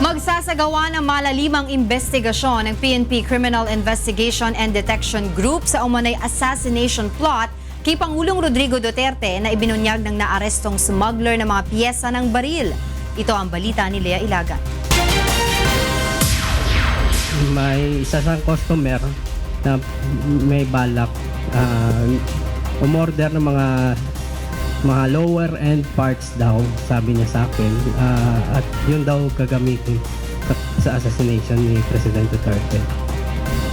Magsasagawa ng malalimang investigasyon ng PNP Criminal Investigation and Detection Group sa umanay assassination plot kay Pangulong Rodrigo Duterte na ibinunyag ng naarestong smuggler ng mga piyesa ng baril. Ito ang balita ni Lea Ilagan. May isa sang customer na may balak umorder ng mga lower end parts daw, sabi niya sa akin, at yun daw gagamitin sa assassination ni President Duterte.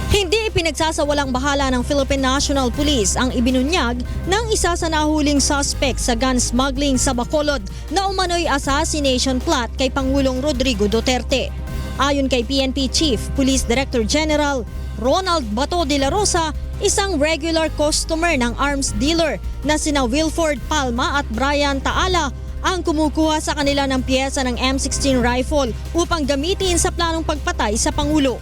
Hindi pinagsasawalang bahala ng Philippine National Police ang ibinunyag ng isa sa nahuling suspect sa gun smuggling sa Bacolod na umano'y assassination plot kay Pangulong Rodrigo Duterte. Ayon kay PNP Chief Police Director General Ronald Bato de la Rosa, isang regular customer ng arms dealer na sina Wilford Palma at Brian Taala ang kumukuha sa kanila ng piyesa ng M16 rifle upang gamitin sa planong pagpatay sa Pangulo.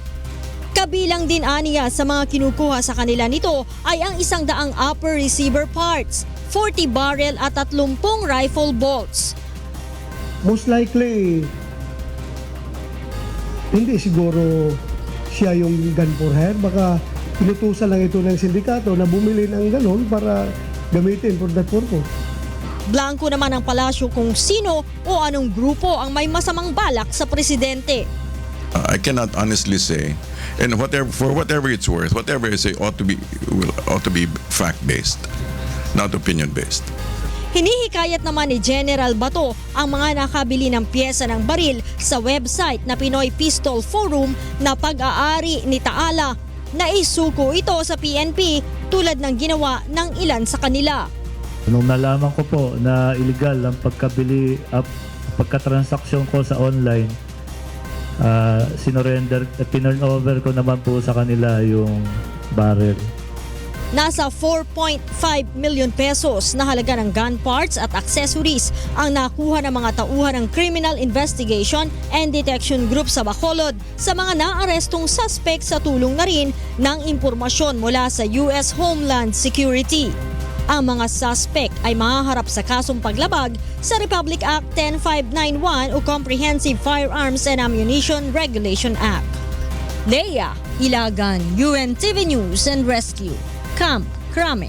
Kabilang din aniya sa mga kinukuha sa kanila nito ay ang 100 upper receiver parts, 40 barrel at 30 rifle bolts. Most likely, hindi siguro siya yung gun for hire. Baka pinutusan lang ito ng sindikato na bumili ng ganon para gamitin for that purpose. Blanco naman ang palasyo kung sino o anong grupo ang may masamang balak sa presidente. I cannot honestly say, and for whatever it's worth, whatever I say ought to be fact-based, not opinion-based. Hinihikayat naman ni General Bato ang mga nakabili ng piyesa ng baril sa website na Pinoy Pistol Forum na pag-aari ni Taala na isuko ito sa PNP tulad ng ginawa ng ilan sa kanila. Nung nalaman ko po na illegal ang pagkabili at pagkatransaksyon ko sa online, tinurn over ko naman po sa kanila yung barrel. Nasa 4.5 million pesos na halaga ng gun parts at accessories ang nakuha ng mga tauhan ng Criminal Investigation and Detection Group sa Bacolod sa mga naarestong suspect sa tulong na rin ng impormasyon mula sa US Homeland Security. Ang mga suspect ay mahaharap sa kasong paglabag sa Republic Act 10591 o Comprehensive Firearms and Ammunition Regulation Act. Lea Ilagan, UNTV News and Rescue. Camp Crame.